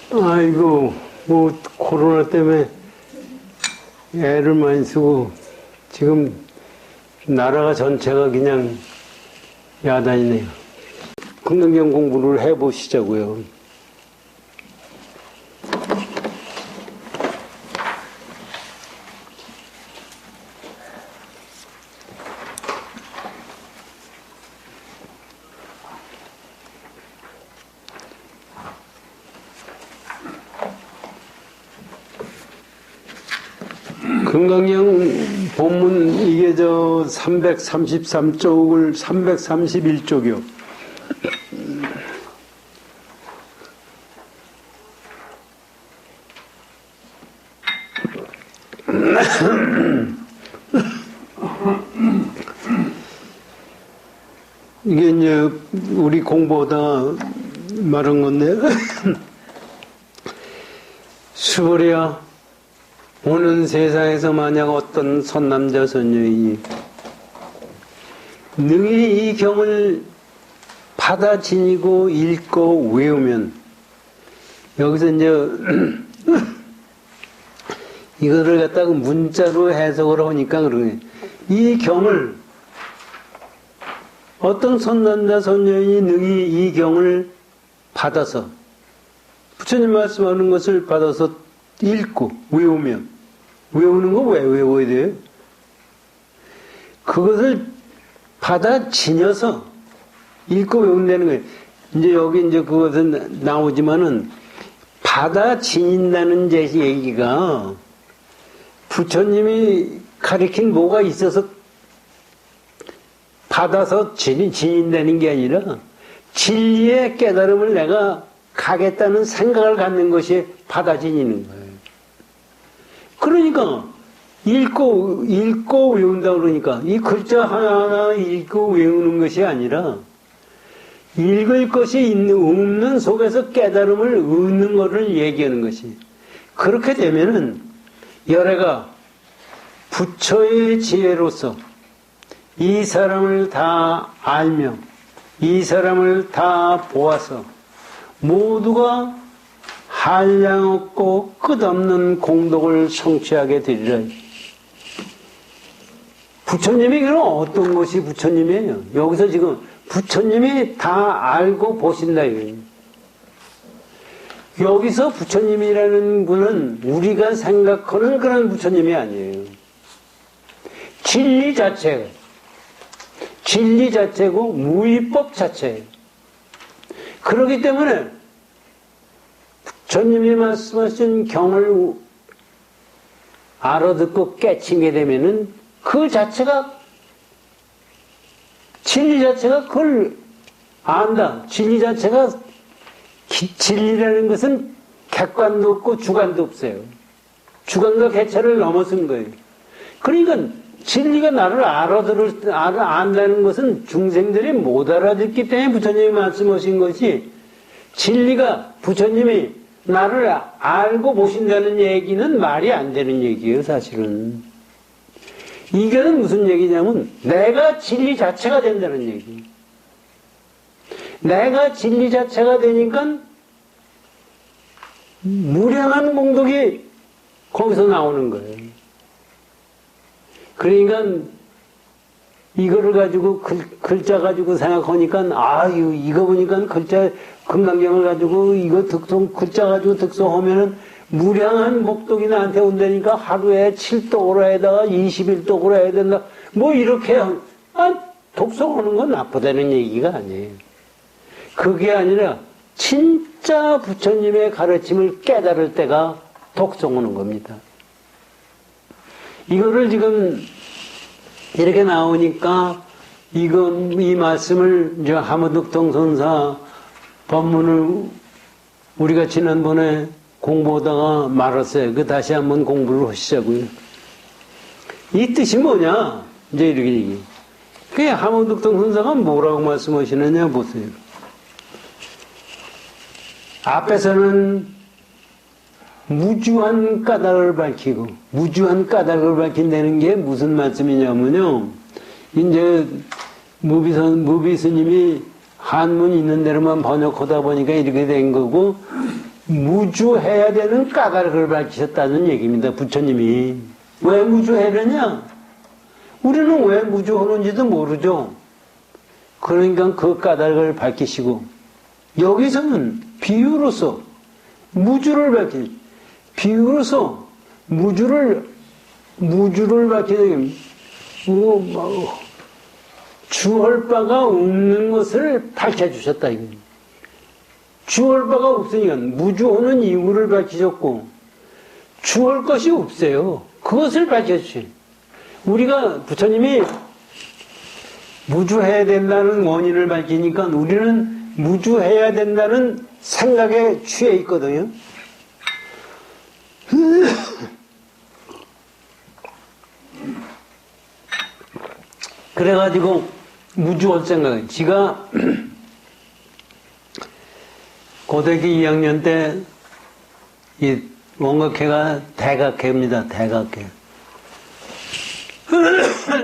아이고, 뭐, 코로나 때문에 애를 많이 쓰고, 지금 나라가 전체가 그냥 야단이네요. 긍정경 공부를 해보시자고요. 금강경 본문 이게 저 333쪽을 331쪽이요. 이게 이제 우리 공부하다 말한 건데 수월이야. 오는 세상에서 만약 어떤 선남자 선녀인이 능히 이 경을 받아 지니고 읽고 외우면, 여기서 이제 이거를 갖다가 문자로 해석을 하니까 그러네. 이 경을 어떤 선남자 선녀인이 능히 이 경을 받아서 부처님 말씀하는 것을 받아서 읽고 외우면, 외우는 거 왜 외워야 돼요? 그것을 받아 지녀서 읽고 외운다는 거예요. 이제 여기 이제 그것은 나오지만은 받아 지닌다는 제 얘기가 부처님이 가르친 뭐가 있어서 받아서 지닌다는 게 아니라 진리의 깨달음을 내가 가겠다는 생각을 갖는 것이 받아 지니는 거예요. 그러니까 읽고 외운다 그러니까 이 글자 하나하나 읽고 외우는 것이 아니라 읽을 것이 없는 속에서 깨달음을 얻는 것을 얘기하는 것이. 그렇게 되면은 열애가 부처의 지혜로서 이 사람을 다 알며 이 사람을 다 보아서 모두가 한량없고 끝없는 공덕을 성취하게 되리라. 부처님이 그럼 어떤 것이 부처님이에요? 여기서 지금 부처님이 다 알고 보신다 이거예요. 여기서 부처님이라는 분은 우리가 생각하는 그런 부처님이 아니에요. 진리 자체고 무위법 자체예요. 그렇기 때문에 부처님이 말씀하신 경을 알아듣고 깨치게 되면은 그 자체가, 진리 자체가 그걸 안다. 진리 자체가, 진리라는 것은 객관도 없고 주관도 없어요. 주관과 객체를 넘어선 거예요. 그러니까 진리가 나를 안다는 것은 중생들이 못 알아듣기 때문에 부처님이 말씀하신 것이, 진리가 부처님이 나를 알고 보신다는 얘기는 말이 안 되는 얘기예요, 사실은. 이거는 무슨 얘기냐면, 내가 진리 자체가 된다는 얘기. 내가 진리 자체가 되니까, 무량한 공덕이 거기서 나오는 거예요. 그러니까, 이거를 가지고, 글자 가지고 생각하니까, 아유, 이거 보니까 글자, 금강경을 가지고, 이거 글자 가지고 득송하면은, 무량한 복덕이 나한테 온다니까 하루에 7독으로 21독으로 해야 된다. 뭐 이렇게, 독송하는 건 나쁘다는 얘기가 아니에요. 그게 아니라, 진짜 부처님의 가르침을 깨달을 때가 독송하는 겁니다. 이거를 지금, 이렇게 나오니까 이 말씀을 이제 하무득통 선사 법문을 우리가 지난번에 공부하다가 말았어요. 그 다시 한번 공부를 하시자고요. 이 뜻이 뭐냐? 이제 이렇게 얘기. 그 하무득통 선사가 뭐라고 말씀하시느냐 보세요. 앞에서는 무주한 까닭을 밝히고, 무주한 까닭을 밝힌다는 게 무슨 말씀이냐면요. 이제 무비 스님이 한문 있는 대로만 번역하다 보니까 이렇게 된 거고, 무주해야 되는 까닭을 밝히셨다는 얘기입니다. 부처님이. 왜 무주해려냐? 우리는 왜 무주하는지도 모르죠. 그러니까 그 까닭을 밝히시고, 여기서는 비유로서 무주를 밝히는, 비유로서 무주를 밝히는, 주할 바가 없는 것을 밝혀주셨다, 이거. 주할 바가 없으니까 무주하는 이유를 밝히셨고, 주할 것이 없어요. 그것을 밝혀주세요. 우리가 부처님이 무주해야 된다는 원인을 밝히니까 우리는 무주해야 된다는 생각에 취해 있거든요. 그래가지고 무주할 생각은 지가 고대기 2학년 때 이 원각회가 대각회입니다. 대각회.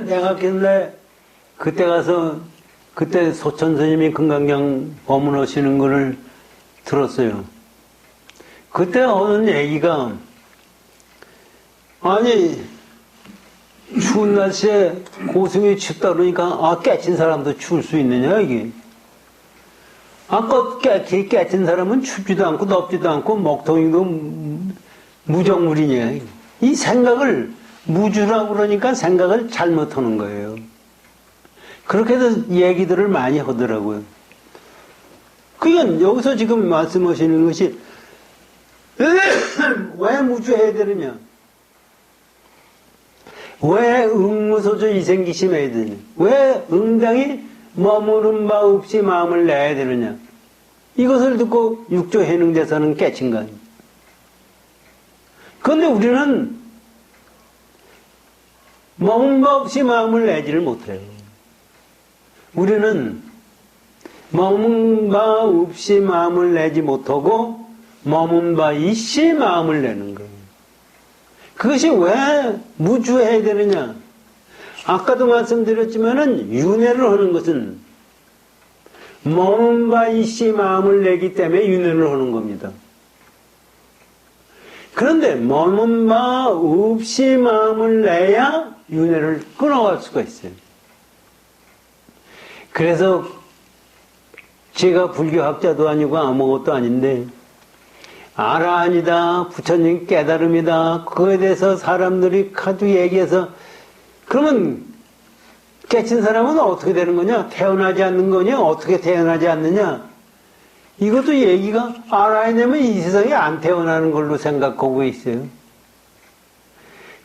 대각회인데 그때 가서 그때 소천 스님이 금강경 법문하시는 거를 들었어요. 그때 하는 얘기가 아니 추운 날씨에 고승이 춥다 그러니까 깨친 사람도 추울 수 있느냐 이게. 아까 깨친 사람은 춥지도 않고 덥지도 않고 먹통이도 무정물이냐. 이 생각을 무주라고 그러니까 생각을 잘못하는 거예요. 그렇게 해서 얘기들을 많이 하더라고요. 그러니까 여기서 지금 말씀하시는 것이 왜 무주해야 되느냐. 왜 응무소조 이생기심해야 되느냐. 왜 응당이 머무는 바 없이 마음을 내야 되느냐. 이것을 듣고 육조 해능대사는 깨친 거 아닙니까? 그런데 우리는 머문 바 없이 마음을 내지를 못해요. 우리는 머문 바 없이 마음을 내지 못하고 머문 바 있이 마음을 내는 거예요. 그것이 왜 무주해야 되느냐? 아까도 말씀드렸지만은 윤회를 하는 것은 머문 바 있이 마음을 내기 때문에 윤회를 하는 겁니다. 그런데 머문 바 없이 마음을 내야 윤회를 끊어갈 수가 있어요. 그래서 제가 불교학자도 아니고 아무것도 아닌데 아라한이다, 부처님 깨달음이다, 그거에 대해서 사람들이 아주 얘기해서 그러면 깨친 사람은 어떻게 되는 거냐? 태어나지 않는 거냐? 어떻게 태어나지 않느냐? 이것도 얘기가 알아야 되면 이 세상에 안 태어나는 걸로 생각하고 있어요.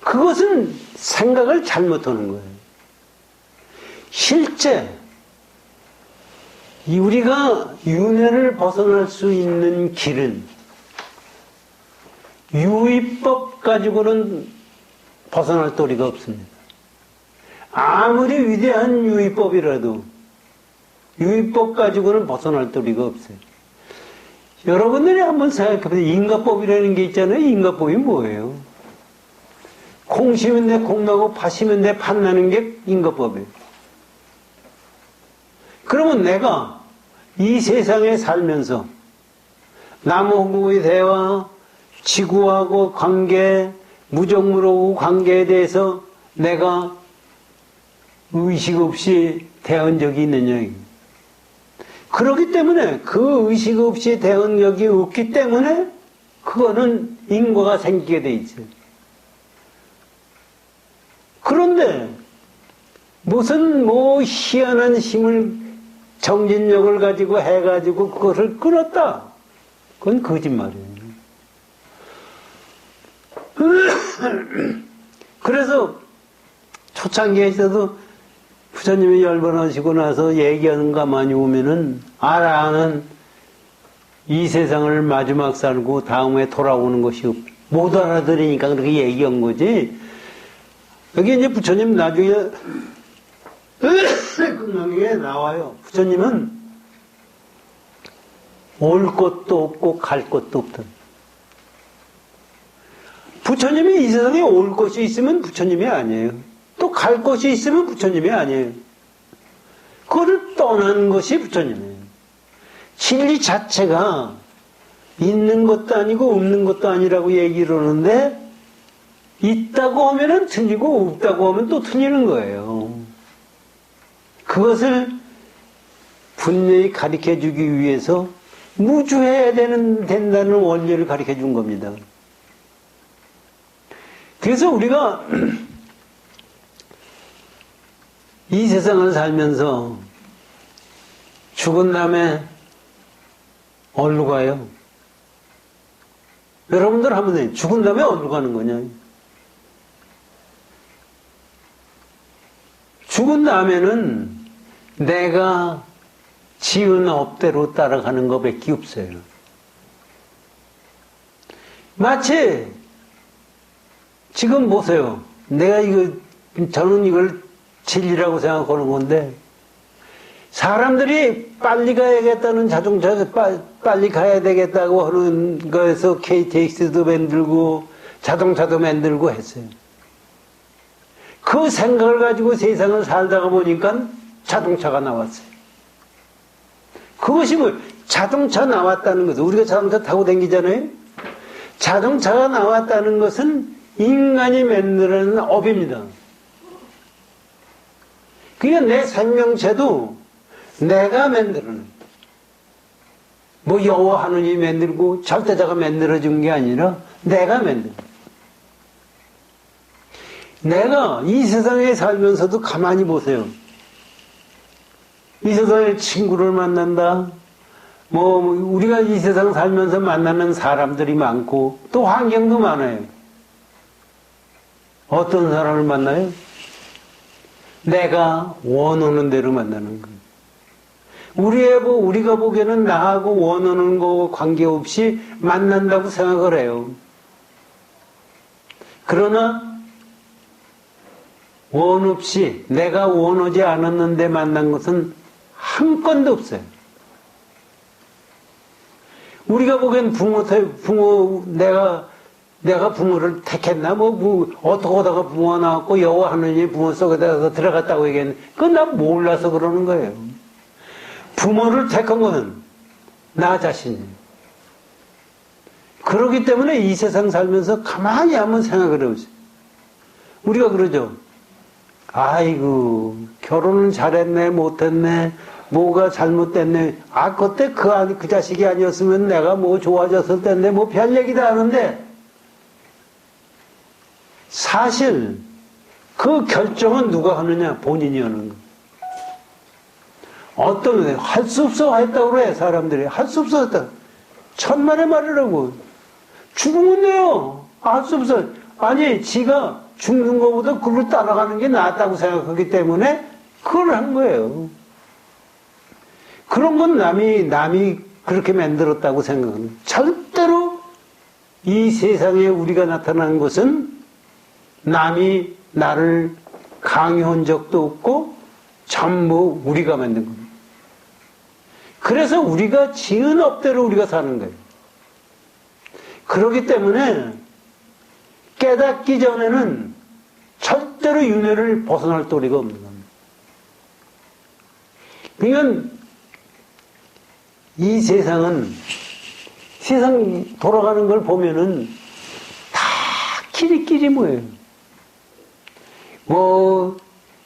그것은 생각을 잘못하는 거예요. 실제 우리가 윤회를 벗어날 수 있는 길은 유의법 가지고는 벗어날 도리가 없습니다. 아무리 위대한 유의법이라도 유의법 가지고는 벗어날 도리가 없어요. 여러분들이 한번 생각해보세요. 인가법이라는 게 있잖아요. 인가법이 뭐예요? 콩 심은 데 콩 나고 팥 심은 데 팥 나는 게 인가법이에요. 그러면 내가 이 세상에 살면서 남하고의 대화, 지구하고 관계, 무정물하고 관계에 대해서 내가 의식 없이 대한 적이 있느냐. 그렇기 때문에 그 의식 없이 대한 적이 없기 때문에 그거는 인과가 생기게 돼 있어요. 그런데 무슨 희한한 힘을 정진력을 가지고 해가지고 그것을 끊었다. 그건 거짓말이에요. 그래서 초창기에서도 부처님이 열반하시고 나서 얘기하는 가만히 오면은 알아는 이 세상을 마지막 살고 다음에 돌아오는 것이 못 알아들으니까 그렇게 얘기한 거지. 여기 이제 부처님 나중에 금강경에 나와요. 부처님은 올 것도 없고 갈 것도 없다. 부처님이 이 세상에 올 것이 있으면 부처님이 아니에요. 또 갈 것이 있으면 부처님이 아니에요. 그거를 떠난 것이 부처님이에요. 진리 자체가 있는 것도 아니고 없는 것도 아니라고 얘기를 하는데 있다고 하면은 틀리고 없다고 하면 또 틀리는 거예요. 그것을 분명히 가르쳐 주기 위해서 무주해야 된다는 원리를 가르쳐 준 겁니다. 그래서 우리가 이 세상을 살면서 죽은 다음에 어디로 가요? 여러분들 하면 돼요. 죽은 다음에 어디로 가는 거냐? 죽은 다음에는 내가 지은 업대로 따라가는 것밖에 없어요. 마치 지금 보세요. 저는 이걸 진리라고 생각하는 건데 사람들이 빨리 가야겠다는 자동차 빨리 가야 되겠다고 하는 거에서 KTX도 만들고 자동차도 만들고 했어요. 그 생각을 가지고 세상을 살다가 보니까 자동차가 나왔어요. 그것이 뭐 자동차 나왔다는 것은 우리가 자동차 타고 다니잖아요. 자동차가 나왔다는 것은 인간이 만들어낸 업입니다. 그러니까 내 생명체도 내가 만들어낸 뭐 여호와 하느님이 만들고 절대자가 만들어준 게 아니라 내가 만든 내가 이 세상에 살면서도 가만히 보세요. 이 세상에 친구를 만난다. 뭐 우리가 이 세상 살면서 만나는 사람들이 많고 또 환경도 많아요. 어떤 사람을 만나요? 내가 원하는 대로 만나는 거예요. 우리가 보기에는 나하고 원하는 거와 관계없이 만난다고 생각을 해요. 그러나 원 없이 내가 원하지 않았는데 만난 것은 한 건도 없어요. 우리가 보기엔 내가 부모를 택했나? 어떻게 하다가 부모가 나왔고, 여호와 하느님이 부모 속에다가 들어갔다고 얘기했는데, 그건 난 몰라서 그러는 거예요. 부모를 택한 것은 나 자신이에요. 그렇기 때문에 이 세상 살면서 가만히 한번 생각을 해보세요. 우리가 그러죠. 아이고, 결혼은 잘했네, 못했네, 뭐가 잘못됐네. 그때 그 자식이 아니었으면 내가 뭐 좋아졌을 텐데, 뭐 별 얘기도 하는데, 사실 그 결정은 누가 하느냐? 본인이 하는 거. 할 수 없어 했다고 그래, 사람들이. 할 수 없어 했다. 천만의 말이라고. 죽으면 돼요. 할 수 없어. 아니, 지가 죽는 것보다 그걸 따라가는 게 낫다고 생각하기 때문에 그걸 한 거예요. 그런 건 남이 그렇게 만들었다고 생각하는. 절대로 이 세상에 우리가 나타난 것은 남이 나를 강요한 적도 없고 전부 우리가 만든 겁니다. 그래서 우리가 지은 업대로 우리가 사는 거예요. 그렇기 때문에 깨닫기 전에는 절대로 윤회를 벗어날 도리가 없는 겁니다. 그러니까 이 세상 돌아가는 걸 보면은 다 끼리끼리 뭐예요.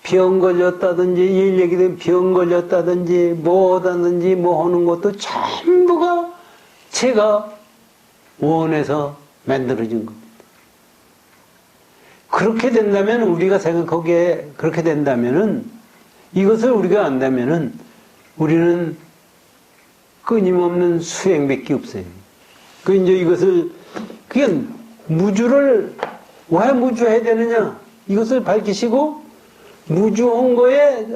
병 걸렸다든지, 일 얘기되면 병 걸렸다든지, 뭐하다든지, 뭐 하는 것도 전부가 제가 원해서 만들어진 겁니다. 그렇게 된다면, 우리가 생각하기에 그렇게 된다면은, 이것을 우리가 안다면은, 우리는 끊임없는 수행밖에 없어요. 그냥 무주를 왜 무주해야 되느냐? 이것을 밝히시고, 무주해야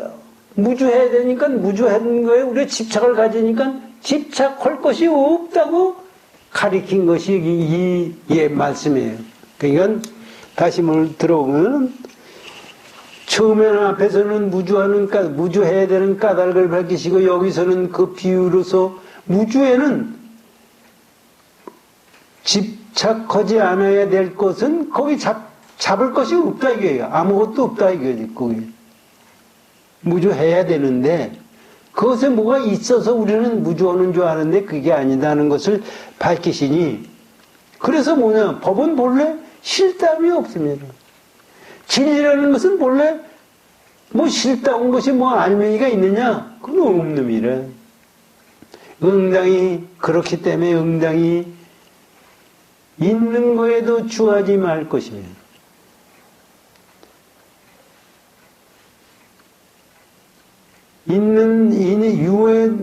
되니까, 무주하는 거에 우리가 집착을 가지니까 집착할 것이 없다고 가리킨 것이 이 말씀이에요. 그러니까 다시 들어보면, 처음에는 앞에서는 무주해야 되는 까닭을 밝히시고, 여기서는 그 비유로서 무주에는 집착하지 않아야 될 것은 거기 잡을 것이 없다 이거예요. 아무것도 없다 이거지. 거기 무주해야 되는데 그것에 뭐가 있어서 우리는 무주하는 줄 아는데 그게 아니다는 것을 밝히시니, 그래서 뭐냐, 법은 본래 실담이 없습니다. 진리라는 것은 본래 뭐 실다운 것이 뭐 알맹이가 있느냐? 그건 없는 일이라. 응당이 그렇기 때문에 응당이 있는 거에도 주하지 말 것이며, 있는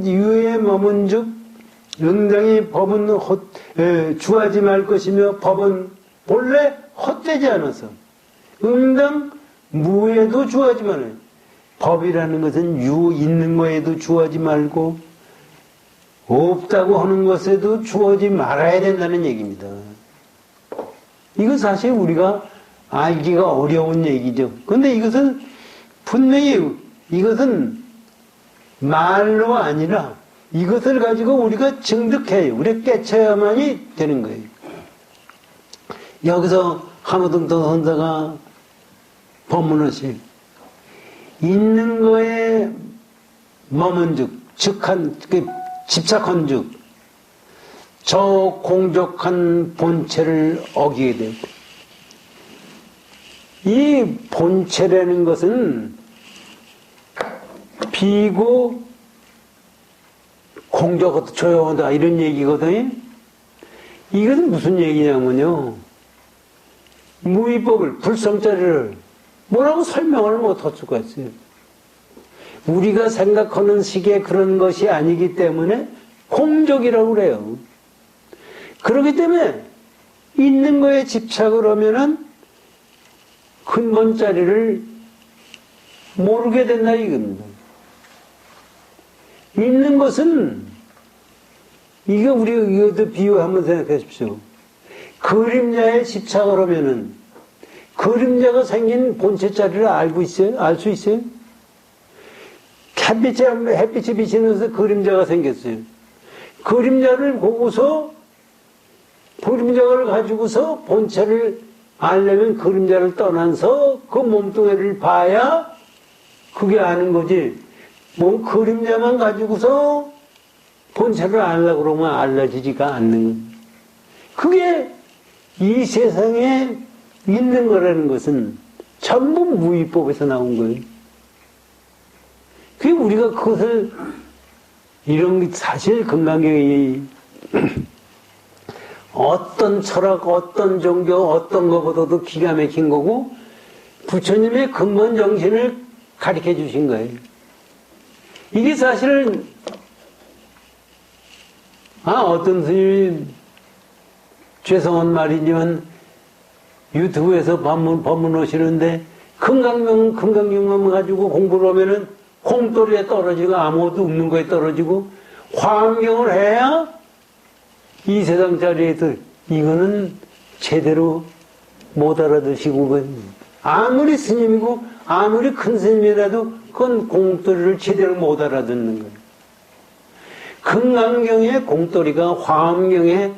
유에 머문즉 응당이 법은 주하지 말 것이며 법은 본래 헛되지 않아서 응당 무에도 주하지 말아요. 법이라는 것은 있는 거에도 주하지 말고 없다고 하는 것에도 주하지 말아야 된다는 얘기입니다. 이거 사실 우리가 알기가 어려운 얘기죠. 그런데 이것은 분명히 이것은 말로 아니라 이것을 가지고 우리가 증득해요. 우리가 깨쳐야만이 되는 거예요. 여기서 하무등도 선사가 법문하시 있는 거에 머문즉 즉한 집착한 즉 저 공적한 본체를 어기게 되고, 이 본체라는 것은 비고 공적하다 조용하다 이런 얘기거든요. 이것은 무슨 얘기냐면요, 무위법을 불성자리를 뭐라고 설명을 못할 수가 있어요. 우리가 생각하는 식의 그런 것이 아니기 때문에 공적이라고 그래요. 그렇기 때문에 있는 거에 집착을 하면은 근본자리를 모르게 된다 이겁니다. 있는 것은, 이게 이것도 비유 한번 생각해 보십시오. 그림자에 집착을 하면은 그림자가 생긴 본체 자리를 알고 있어요? 알 수 있어요? 햇빛이 비치면서 그림자가 생겼어요. 그림자를 보고서, 그림자를 가지고서 본체를 알려면 그림자를 떠나서 그 몸뚱이를 봐야 그게 아는 거지. 뭐 그림자만 가지고서 본체를 알려고 그러면 알려지지가 않는 거예요. 그게 이 세상에 있는 거라는 것은 전부 무위법에서 나온 거예요. 그게 우리가 그것을, 이런 게 사실 건강경이 어떤 철학, 어떤 종교, 어떤 것보다도 기가 막힌 거고, 부처님의 근본 정신을 가르쳐 주신 거예요. 이게 사실은, 어떤 스님이 죄송한 말이지만 유튜브에서 법문하시는데 금강경만 가지고 공부를 하면은 콩돌이에 떨어지고 아무것도 없는 거에 떨어지고 화엄경을 해야 이 세상 자리에서, 이거는 제대로 못 알아듣시고, 아무리 스님이고 아무리 큰 스님이라도 그건 공돌이를 제대로 못 알아듣는 거예요. 금강경의 공돌이가 화엄경의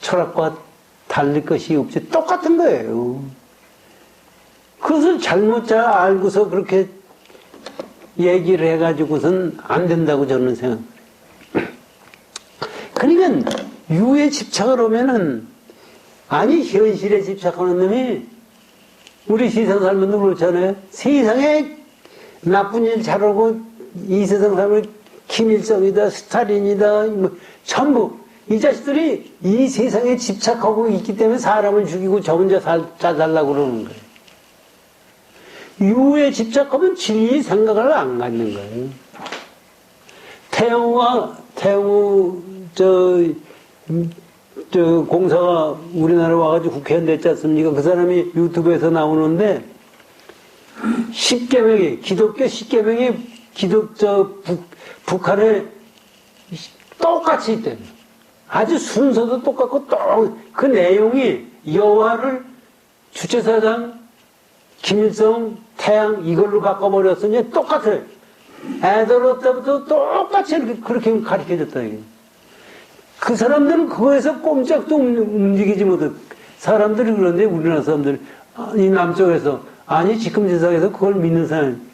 철학과 달릴 것이 없이 똑같은 거예요. 그것을 잘못 잘 알고서 그렇게 얘기를 해가지고선 안 된다고 저는 생각해요. 그러니까 유에 집착을 하면은, 아니 현실에 집착하는 놈이, 우리 세상 살면 그렇잖아요. 세상에 나쁜 일 잘하고 이 세상 살면 김일성이다, 스탈린이다, 뭐 전부 이 자식들이 이 세상에 집착하고 있기 때문에 사람을 죽이고 저 혼자 잘 살라고 그러는 거예요. 유에 집착하면 진리 생각을 안 갖는 거예요. 태영우 공사가 우리나라 와가지고 국회의원 됐지 않습니까? 그 사람이 유튜브에서 나오는데, 기독교 10계명이 북한에 똑같이 있대요. 아주 순서도 똑같고, 그 내용이 여와를 주체사상, 김일성, 태양 이걸로 바꿔버렸으니 똑같아요. 애들 때부터 똑같이 그렇게 가르쳐줬다, 이게. 그 사람들은 그거에서 꼼짝도 움직이지 못해. 사람들이 그런데 우리나라 사람들, 이 남쪽에서, 아니 지금 세상에서 그걸 믿는 사람,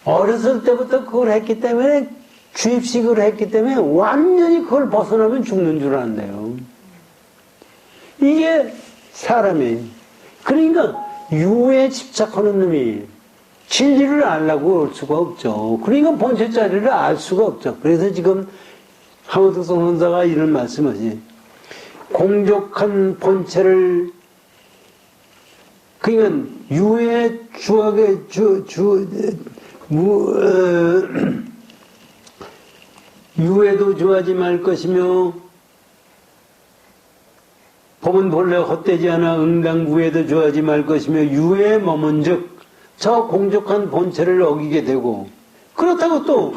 어렸을 때부터 그걸 했기 때문에, 주입식을 했기 때문에 완전히 그걸 벗어나면 죽는 줄 안대요. 이게 사람이에요. 그러니까 유에 집착하는 놈이 진리를 알라고 올 수가 없죠. 그러니까 본체자리를 알 수가 없죠. 그래서 지금 하모드 성론사가 이런 말씀하지. 공족한 본체를, 그러니까 유의 유에도 주하지 말 것이며, 법은 본래 헛되지 않아 응당무에도 주하지 말 것이며, 유에 머문즉 저 공족한 본체를 어기게 되고, 그렇다고 또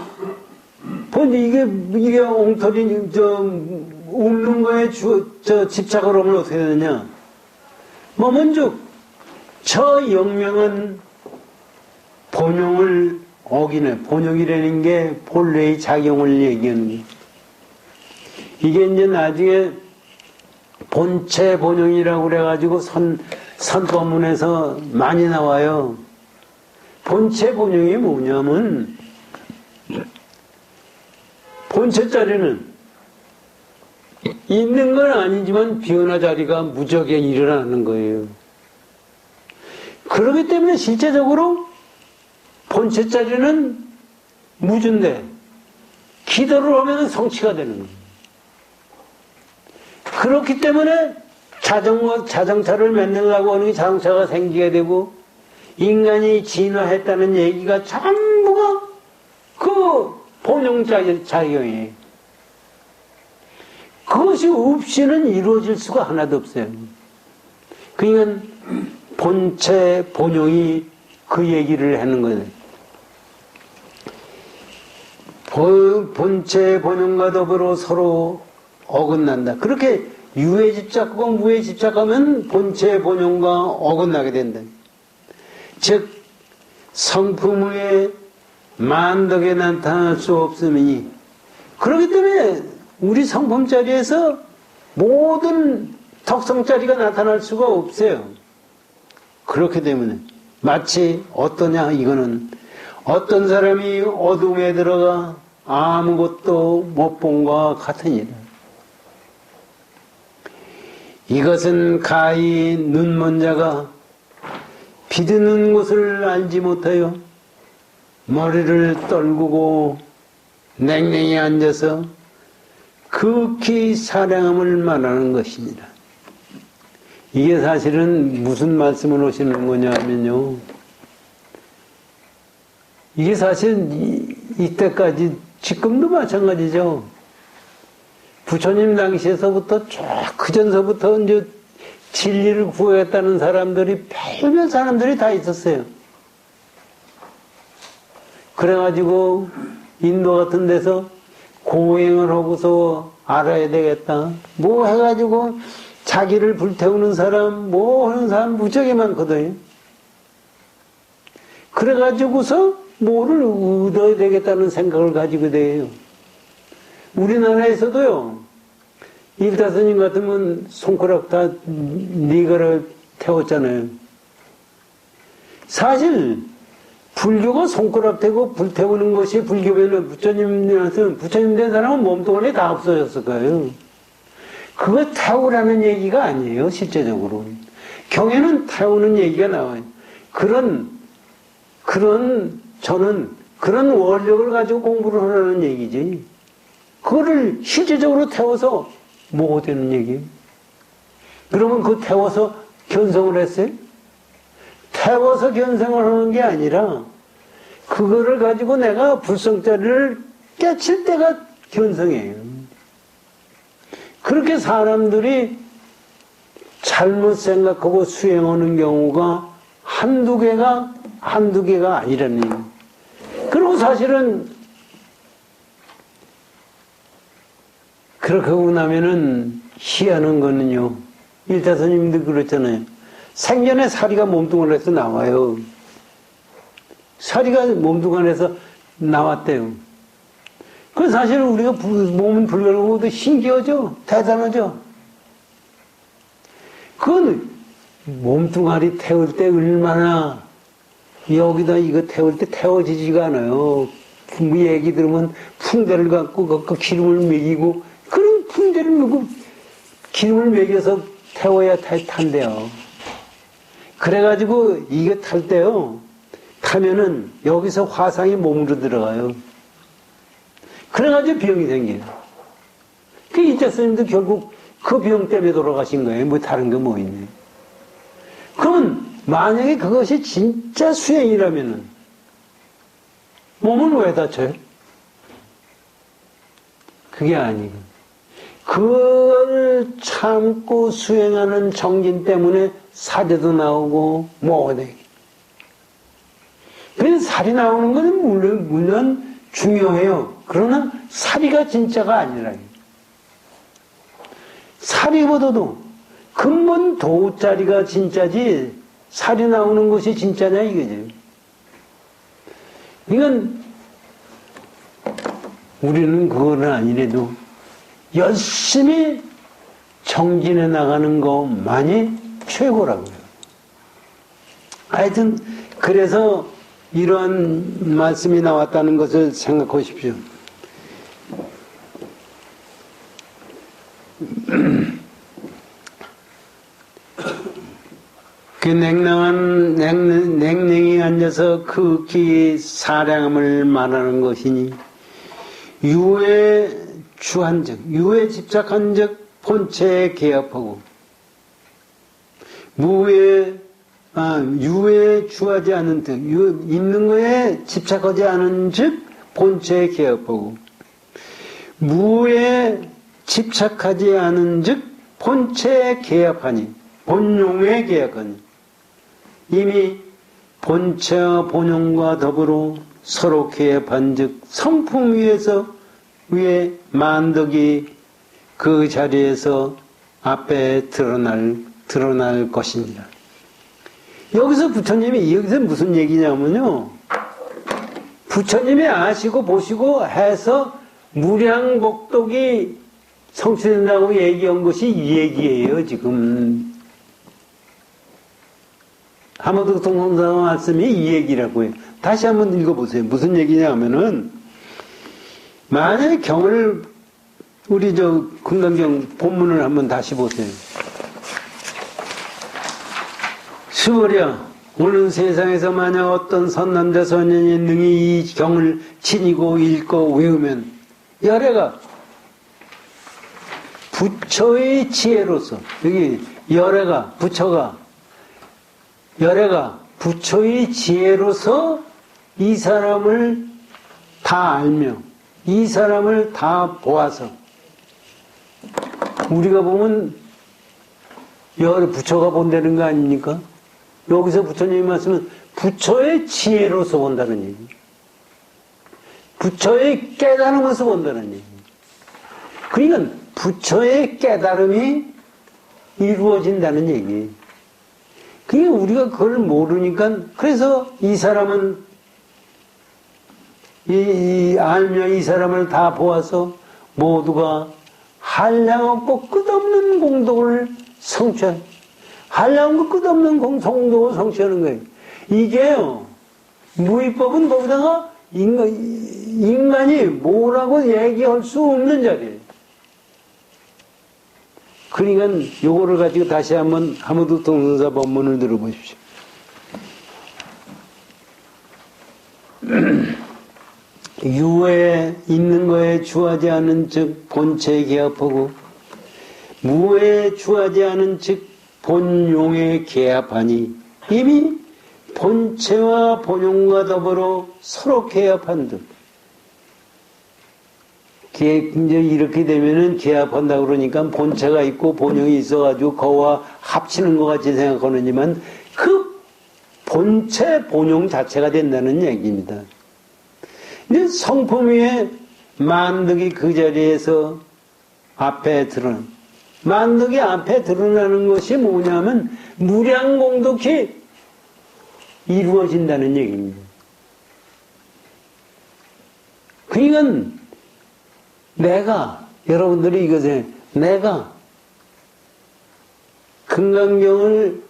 이게 엉터리 웃는 거에 집착을 하면 어떻게 되느냐? 머문즉 저 영명한 본용을 어기네. 본용이라는 게 본래의 작용을 얘기하는 거예요. 이게 이제 나중에 본체 본용이라고 그래가지고 선법문에서 많이 나와요. 본체 본용이 뭐냐면, 본체 자리는 있는 건 아니지만 비원화 자리가 무적에 일어나는 거예요. 그렇기 때문에 실제적으로 본체 자리는 무주인데 기도를 하면 성취가 되는 거예요. 그렇기 때문에 자동차를 만들려고 하는 게 자동차가 생기게 되고, 인간이 진화했다는 얘기가 전부가 그 본용작용이에요. 그것이 없이는 이루어질 수가 하나도 없어요. 그러니까 본체 본용이 그 얘기를 하는 거예요. 본체 본용과 더불어 서로 어긋난다. 그렇게 유에 집착하고 무에 집착하면 본체 본용과 어긋나게 된다. 즉 성품의 만덕에 나타날 수 없음이니, 그렇기 때문에 우리 성품 자리에서 모든 덕성 자리가 나타날 수가 없어요. 그렇기 때문에 마치 어떠냐, 이거는 어떤 사람이 어둠에 들어가 아무것도 못 본 것과 같으니라. 이것은 가히 눈먼 자가 비드는 곳을 알지 못하여 머리를 떨구고 냉랭히 앉아서 극히 사량함을 말하는 것입니다. 이게 사실은 무슨 말씀을 하시는 거냐 하면요, 이게 사실 이때까지, 지금도 마찬가지죠. 부처님 당시에서부터 쭉 그전서부터 이제 진리를 구했다는 사람들이 별별 사람들이 다 있었어요. 그래가지고 인도 같은 데서 고행을 하고서 알아야 되겠다, 뭐 해가지고 자기를 불태우는 사람, 뭐 하는 사람 무척이 많거든요. 그래가지고서 뭐를 얻어야 되겠다는 생각을 가지고 돼요. 우리나라에서도요, 일타스님 같으면 손가락 다 니가를 태웠잖아요. 사실 불교가 손가락 태고 불태우는 것이 불교면은 부처님 된 사람은 몸뚱아리 다 없어졌을 거예요. 그거 태우라는 얘기가 아니에요, 실제적으로. 경에는 태우는 얘기가 나와요. 저는 그런 원력을 가지고 공부를 하라는 얘기지. 그거를 실제적으로 태워서 뭐 되는 얘기예요? 그러면 그 태워서 견성을 했어요? 태워서 견성을 하는 게 아니라 그거를 가지고 내가 불성자리를 깨칠 때가 견성이에요. 그렇게 사람들이 잘못 생각하고 수행하는 경우가 한두 개가 아니라는 얘기예요. 그리고 사실은 그렇게 하고 나면은 희한한 거는요, 일타스님도 그렇잖아요. 생전에 사리가 몸뚱아리에서 나와요. 사리가 몸뚱아리에서 나왔대요. 그 사실 우리가 몸은 불가능하고도 신기하죠? 대단하죠? 그건 몸뚱아리 태울 때 얼마나 여기다 이거 태울 때 태워지지가 않아요. 뭐 얘기 들으면 풍대를 갖고 그 기름을 먹이고, 그런 풍대를 먹고 기름을 먹여서 태워야 탄대요. 그래가지고 이거 탈 때요, 타면은 여기서 화상이 몸으로 들어가요. 그래가지고 병이 생겨요. 그 이자 스님도 결국 그 병 때문에 돌아가신 거예요. 뭐 다른 게 뭐 있네. 그러면 만약에 그것이 진짜 수행이라면은 몸은 왜 다쳐요? 그게 아니고 그걸 참고 수행하는 정진 때문에 사대도 나오고 뭐가 돼. 그래서 살이 나오는 건 물론 중요해요. 그러나 살이가 진짜가 아니라 살이보다도 근본 도자리가 진짜지 살이 나오는 것이 진짜냐 이거지. 이건 우리는 그거는 아니래도 열심히 정진해 나가는 것만이 최고라고요. 하여튼 그래서 이런 말씀이 나왔다는 것을 생각하십시오. 그 냉랭히 앉아서 극히 사량함을 말하는 것이니 유에 주한 적, 유에 집착한 적 본체에 개합하고 유에 주하지 않은 듯 있는 거에 집착하지 않은 즉 본체에 개합하고 무에 집착하지 않은 즉 본체에 개합하니 본용에 개합하니 이미 본체와 본용과 더불어 서로 개합한 즉 성품 위에 만덕이 그 자리에서 앞에 드러날 것입니다. 여기서 부처님이 여기서 무슨 얘기냐면요. 부처님이 아시고 보시고 해서 무량복독이 성취된다고 얘기한 것이 이 얘기예요, 지금. 하모드 동성사 말씀이 이 얘기라고 해요. 다시 한번 읽어보세요. 무슨 얘기냐 하면은, 만약에 경을, 우리 금강경 본문을 한번 다시 보세요. 수월이야, 오늘 세상에서 만약 어떤 선남자 선녀이 능히 이 경을 지니고 읽고 외우면, 열애가 부처의 지혜로서, 여기 열애가, 열애가 부처의 지혜로서 이 사람을 다 알며 이 사람을 다 보아서 우리가 보면 부처가 본다는 거 아닙니까? 여기서 부처님이 말씀은 부처의 지혜로서 본다는 얘기, 부처의 깨달음에서 본다는 얘기. 그러니까 부처의 깨달음이 이루어진다는 얘기. 그게 우리가 그걸 모르니까, 그래서 이 사람은, 알며 이 사람을 다 보아서 모두가 한량없고 끝없는 공덕을 한량없고 끝없는 공덕을 성취하는 거예요. 이게요, 무위법은 거기다가 인간이 뭐라고 얘기할 수 없는 자리예요. 그러니까 요거를 가지고 다시 한번 하모드 동성사 법문을 들어보십시오. 유에 있는 거에 주하지 않은 즉 본체에 개합하고 무에 주하지 않은 즉 본용에 개합하니 이미 본체와 본용과 더불어 서로 개합한 듯. 이제 이렇게 되면은 개합한다 그러니까 본체가 있고 본용이 있어가지고 거와 합치는 것 같이 생각하느니만 그 본체, 본용 자체가 된다는 얘기입니다. 근데 성품 위에 만덕이 그 자리에서 만덕이 앞에 드러나는 것이 뭐냐면 무량공덕이 이루어진다는 얘기입니다. 그러니까 여러분들이 이것을, 내가 금강경을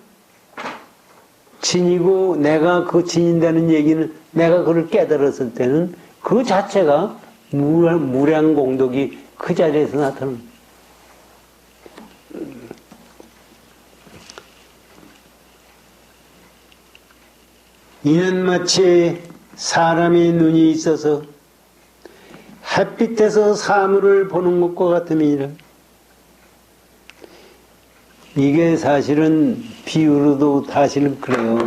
진이고 내가 그 진인다는 얘기는 내가 그걸 깨달았을 때는 그 자체가 무량공덕이 그 자리에서 나타납니다. 이는 마치 사람이 눈이 있어서 햇빛에서 사물을 보는 것과 같음이니라. 이게 사실은 비유로도 사실은 그래요.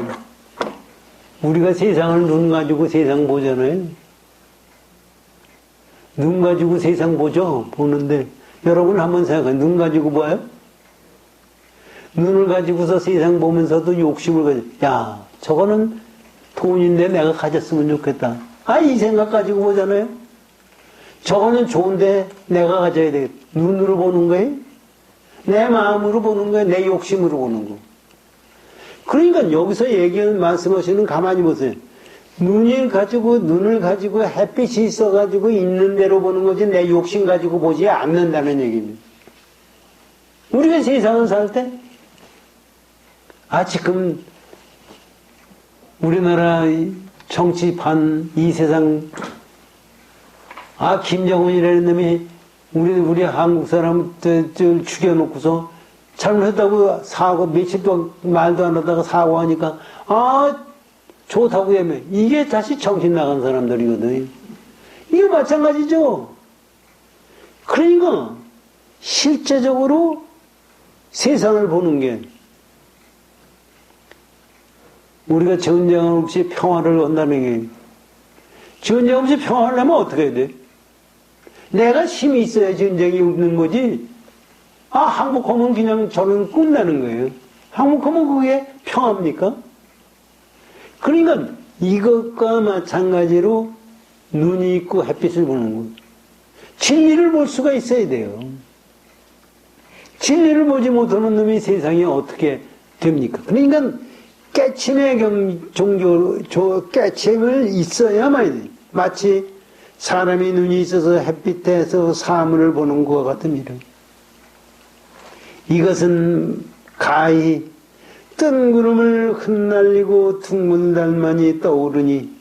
우리가 세상을 눈 가지고 세상 보잖아요. 눈 가지고 세상 보죠? 보는데 여러분 한번 생각해요. 눈 가지고 봐요? 눈을 가지고서 세상 보면서도 욕심을 가지고 야 저거는 돈인데 내가 가졌으면 좋겠다. 이 생각 가지고 보잖아요. 저거는 좋은데 내가 가져야 되겠다. 눈으로 보는 거예요? 내 마음으로 보는 거예요? 내 욕심으로 보는 거. 그러니까 여기서 말씀하시는 가만히 보세요. 눈을 가지고 햇빛이 있어가지고 있는 대로 보는 거지 내 욕심 가지고 보지 않는다는 얘기입니다. 우리가 세상을 살 때, 지금 우리나라 정치판, 이 세상, 김정은이라는 놈이 우리 한국 사람들 죽여놓고서 잘못했다고 사고, 며칠 동안 말도 안 하다가 사고하니까, 좋다고 하며 이게 다시 정신 나간 사람들이거든. 이게 마찬가지죠. 그러니까, 실제적으로 세상을 보는 게, 우리가 전쟁 없이 평화를 얻는다는 게, 전쟁 없이 평화를 하면 어떻게 해야 돼? 내가 힘이 있어야 전쟁이 없는 거지. 항복하면 그냥 저는 끝나는 거예요. 항복하면 그게 평화입니까? 그러니까 이것과 마찬가지로 눈이 있고 햇빛을 보는 거. 진리를 볼 수가 있어야 돼요. 진리를 보지 못하는 놈이 세상에 어떻게 됩니까? 그러니까 깨침의 깨침을 있어야만 돼. 마치 사람이 눈이 있어서 햇빛에서 사물을 보는 것과 같습니다. 이것은 가히 뜬 구름을 흩날리고 둥근 달만이 떠오르니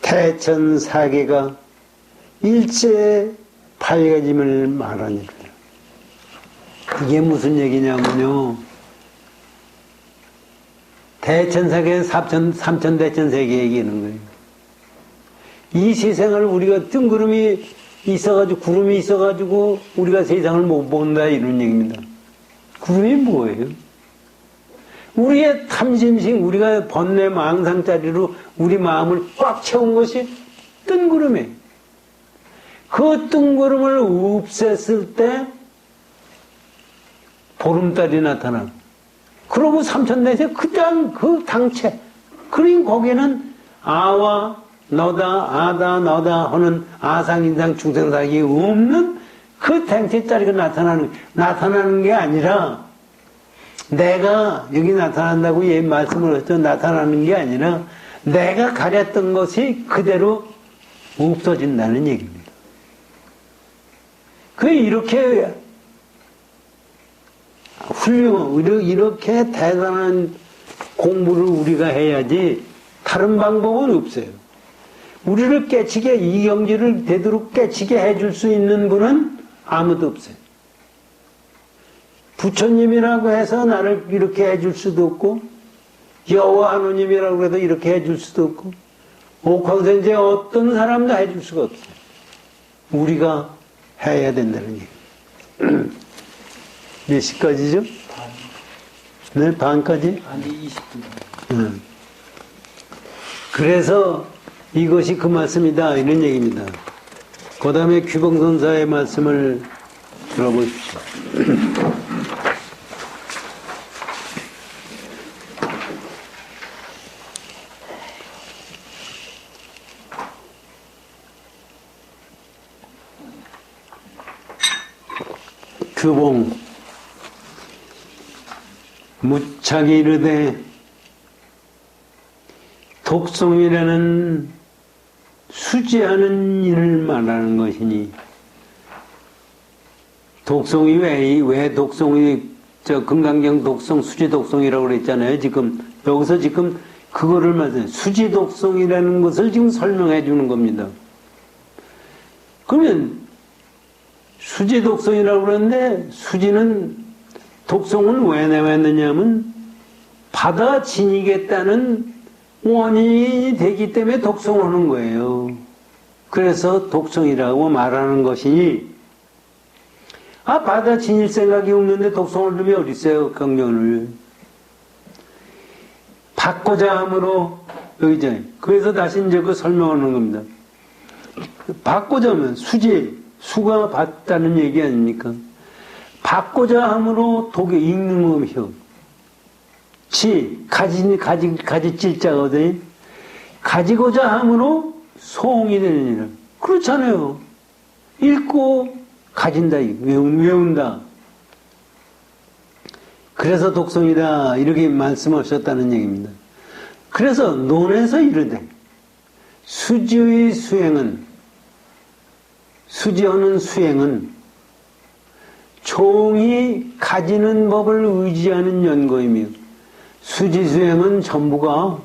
태천사계가 일제 밝아짐을 말하니라. 이게 무슨 얘기냐면요. 대천사계는 삼천대천세계 얘기하는 거예요. 이 세상을 우리가 뜬구름이 있어가지고, 구름이 있어가지고, 우리가 세상을 못 본다, 이런 얘기입니다. 구름이 뭐예요? 우리의 탐심심, 우리가 번뇌 망상짜리로 우리 마음을 꽉 채운 것이 뜬구름이에요. 그 뜬구름을 없앴을 때, 보름달이 나타나. 그러고 삼천대세 그냥 그 당체. 그러니 거기에는 아와 너다, 아다, 너다 하는 아상인상 중생사기 없는 그 탱체짜리가 나타나는 게 아니라 내가 여기 나타난다고 말씀을 하셨죠. 나타나는 게 아니라 내가 가렸던 것이 그대로 없어진다는 얘기입니다. 이렇게 이렇게 대단한 공부를 우리가 해야지 다른 방법은 없어요. 우리를 깨치게, 이 경지를 되도록 깨치게 해줄 수 있는 분은 아무도 없어요. 부처님이라고 해서 나를 이렇게 해줄 수도 없고, 여호와 하느님이라고 해서 이렇게 해줄 수도 없고, 옥황선제 어떤 사람도 해줄 수가 없어요. 우리가 해야 된다는 얘기. 몇 시까지죠? 내일 반까지? 아니, 20분. 그래서 이것이 그 말씀이다, 이런 얘기입니다. 그 다음에 규봉선사의 말씀을 들어보십시오. 규봉 무착이 이르되 독송이라는 수지하는 일을 말하는 것이니 독송이 왜 독송이 금강경 독성, 수지 독성이라고 그랬잖아요. 지금 여기서 지금 그거를 말해요. 수지 독성이라는 것을 지금 설명해 주는 겁니다. 그러면 수지 독성이라고 그러는데 수지는 독성은 왜 나왔느냐면 바다 진이겠다는 원인이 되기 때문에 독성하는 거예요. 그래서 독성이라고 말하는 것이니 바다 진일 생각이 없는데 독성을 두면 어디 있어요, 경전을. 받고자 함으로, 여기죠. 그래서 다시 이제 그 설명하는 겁니다. 받고자 하면 수지, 수가 받다는 얘기 아닙니까? 받고자 함으로 독에 익능음혀. 가지 찔자거든. 가지고자 함으로 소홍이 되는 일. 그렇잖아요. 읽고 가진다, 외운다. 그래서 독성이다, 이렇게 말씀하셨다는 얘기입니다. 그래서 논에서 이르되, 수지의 수행은, 수지하는 수행은 종이 가지는 법을 의지하는 연고이며, 수지 수행은 전부가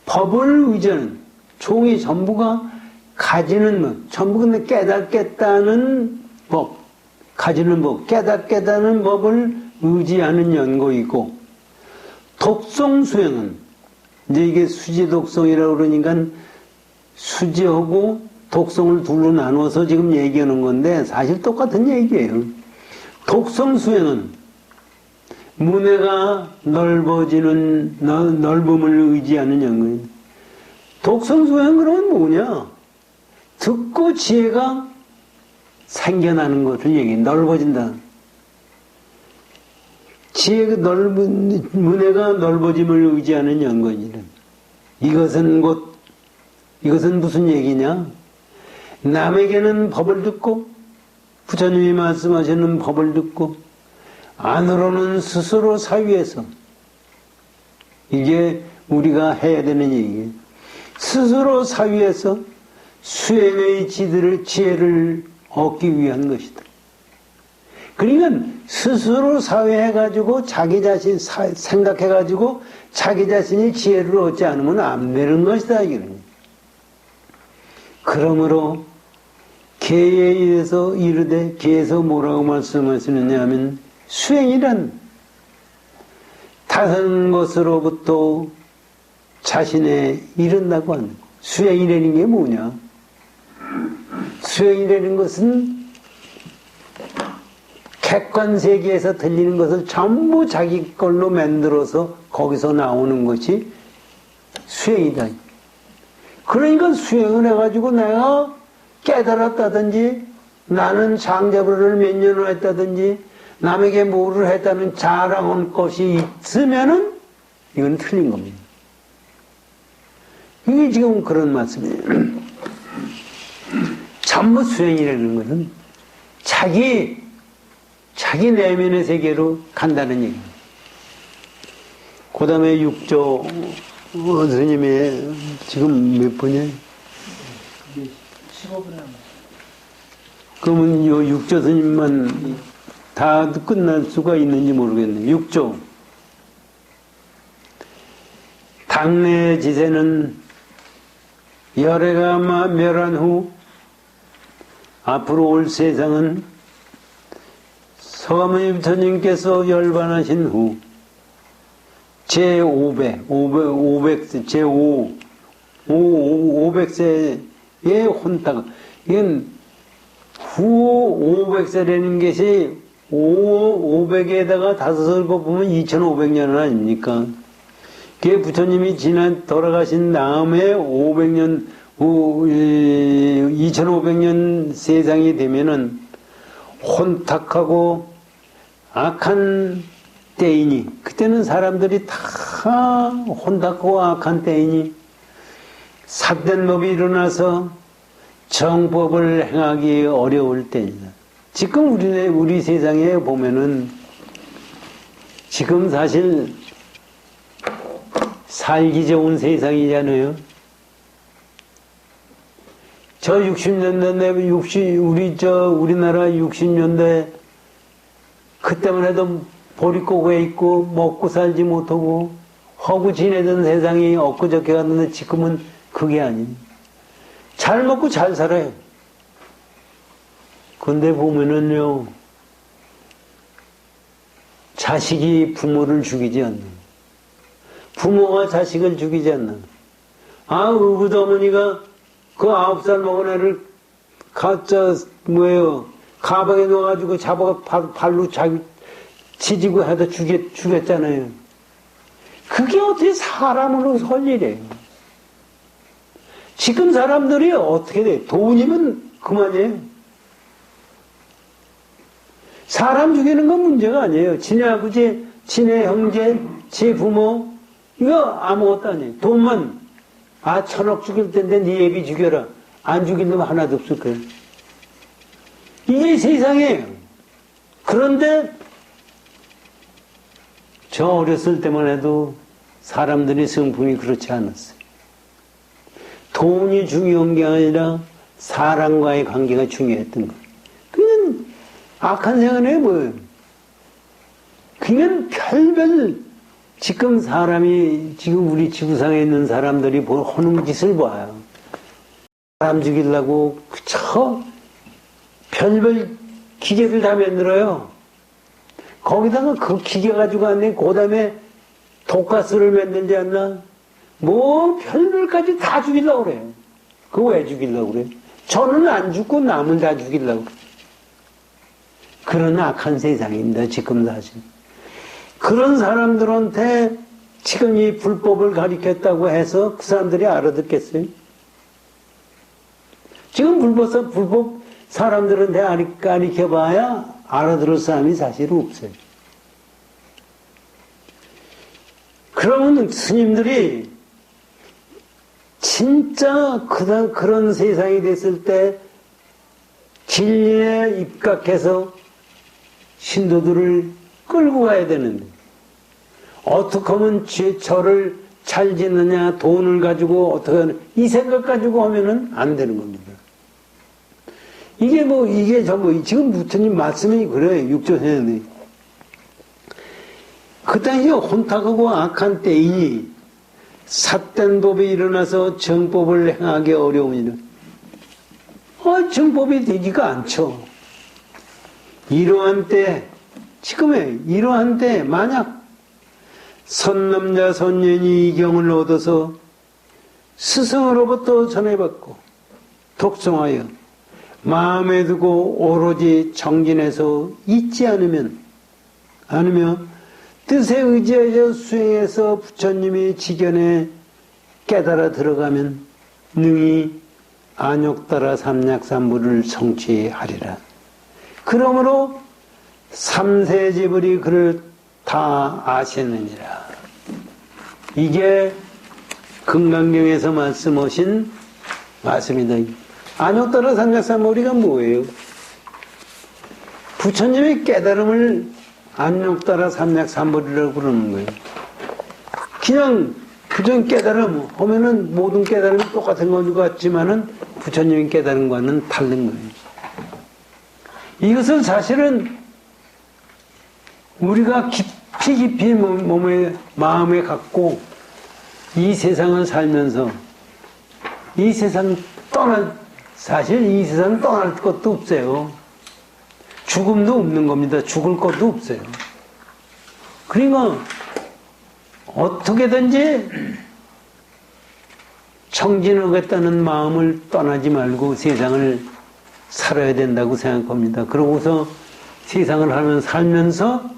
법을 의지하는, 종이 전부가 가지는 법, 전부 근데 깨닫겠다는 법, 가지는 법, 깨닫겠다는 법을 의지하는 연고이고, 독성 수행은, 이제 이게 수지 독성이라고 그러니까 수지하고 독성을 둘로 나눠서 지금 얘기하는 건데 사실 똑같은 얘기예요. 독성 수행은 문해가 넓어지는, 넓음을 의지하는 연고예요. 독성 수행은 그러면 뭐냐? 듣고 지혜가 생겨나는 것을 얘기해. 넓어진다. 지혜가 넓은, 문해가 넓어짐을 의지하는 연건이란. 이것은 무슨 얘기냐? 남에게는 법을 듣고, 부처님이 말씀하시는 법을 듣고, 안으로는 스스로 사위해서, 이게 우리가 해야 되는 얘기예요. 스스로 사위해서 수행의 지혜를 얻기 위한 것이다. 그러니까 스스로 사회해가지고 자기 자신 생각해가지고 자기 자신이 지혜를 얻지 않으면 안 되는 것이다. 이거는. 그러므로 계에 의해서 이르되, 계에서 뭐라고 말씀하시느냐 하면 수행이란 다른 것으로부터 자신에 이른다고 하는 거. 수행이라는 게 뭐냐? 수행이라는 것은 객관 세계에서 들리는 것을 전부 자기 걸로 만들어서 거기서 나오는 것이 수행이다. 그러니까 수행을 해가지고 내가 깨달았다든지 나는 장자부를 몇 년을 했다든지 남에게 뭐를 했다는 자랑한 것이 있으면은 이건 틀린 겁니다. 이게 지금 그런 말씀이에요. 전부 수행이라는 것은 자기 내면의 세계로 간다는 얘기입니다. 그 다음에 6조 스님의 지금 몇 번이에요? 15분에 한 번. 그러면 요 6조 스님만 다 끝날 수가 있는지 모르겠네요. 6조. 당내 지세는 열애가 멸한 후 앞으로 올 세상은 서가모니 부처님께서 열반하신 후 제500세의 혼탁, 이건 후 500세라는 것이 500에다가 5을 곱으면 2500년 아닙니까? 그게 부처님이 돌아가신 다음에 500년, 2500년 세상이 되면은 혼탁하고 악한 때이니, 그때는 사람들이 다 혼탁하고 악한 때이니, 삿된 법이 일어나서 정법을 행하기 어려울 때이다. 지금 우리 세상에 보면은, 지금 사실 살기 좋은 세상이잖아요. 저 60년대, 우리나라 60년대 그때만 해도 보릿고개에 있고 먹고 살지 못하고 허구 지내던 세상이 엊그저께 갔는데 지금은 그게 아니에요. 잘 먹고 잘 살아요. 근데 보면은요, 자식이 부모를 죽이지 않나. 부모가 자식을 죽이지 않나. 의붓어머니가 그 9살 먹은 애를 가방에 넣어가지고 잡아가 발로 자기 치지고 해도 죽였잖아요. 그게 어떻게 사람으로 설 일이에요. 지금 사람들이 어떻게 돼? 돈이면 그만이에요. 사람 죽이는 건 문제가 아니에요. 지네 아버지, 지네 형제, 지 부모, 이거 아무것도 아니에요. 돈만, 1,000억 죽일 텐데 네 애비 죽여라. 안 죽일 놈 하나도 없을 거예요. 이게 세상이에요. 그런데 저 어렸을 때만 해도 사람들이 성품이 그렇지 않았어요. 돈이 중요한 게 아니라 사람과의 관계가 중요했던 거예요. 그냥 악한 생활이에요, 뭐예요. 그냥 별별 지금 지금 우리 지구상에 있는 사람들이 하는 짓을 봐요. 사람 죽이려고 그저 별별 기계를 다 만들어요. 거기다가 그 기계 가지고 왔네. 그 다음에 독가스를 만들지 않나? 뭐 별별까지 다 죽이려고 그래요. 그거 왜 죽이려고 그래요? 저는 안 죽고 남은 다 죽이려고 그래요. 그런 악한 세상입니다. 지금 사실. 그런 사람들한테 지금 이 불법을 가리켰다고 해서 그 사람들이 알아듣겠어요? 지금 불법 사람들한테 가리켜봐야 알아들을 사람이 사실 없어요. 그러면 스님들이 진짜 그런 세상이 됐을 때 진리에 입각해서 신도들을 끌고 가야 되는데 어떻게 하면 절을 잘 짓느냐, 돈을 가지고 어떻게 하느냐, 이 생각 가지고 하면은 안 되는 겁니다. 지금 부처님 말씀이 그래요. 육조선생님. 그 당시에 혼탁하고 악한 때이니 삿된 법이 일어나서 정법을 행하기 어려우니라. 정법이 되지가 않죠. 이러한 때, 이러한 때 만약 선남자 선녀니 이 경을 얻어서 스승으로부터 전해받고 독송하여 마음에 두고 오로지 정진해서 잊지 않으면 뜻에 의지하여 수행해서 부처님이 지견에 깨달아 들어가면 능히 안욕따라 삼약삼부를 성취하리라. 그러므로 삼세지불이 그를 다 아시느니라. 이게 금강경에서 말씀하신 말씀이다. 안욕따라 삼약삼부리가 뭐예요? 부처님의 깨달음을 안욕따라 삼약삼부리라고 그러는 거예요. 그냥 부처님 깨달음 하면은 모든 깨달음이 똑같은 것 같지만은 부처님의 깨달음과는 다른 거예요. 이것은 사실은 우리가 깊이 마음에 갖고 이 세상을 살면서 이 세상 사실 이 세상 떠날 것도 없어요. 죽음도 없는 겁니다. 죽을 것도 없어요. 그러니까 어떻게든지 정진하겠다는 마음을 떠나지 말고 세상을 살아야 된다고 생각합니다. 그러고서 세상을 살면서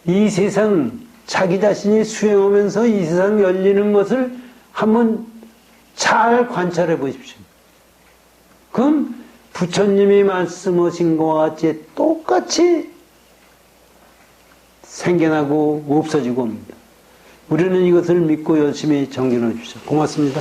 이 세상 자기 자신이 수행하면서 이 세상 열리는 것을 한번 잘 관찰해 보십시오. 그럼 부처님이 말씀하신 것과 같이 똑같이 생겨나고 없어지고 옵니다. 우리는 이것을 믿고 열심히 정진해 주십시오. 고맙습니다.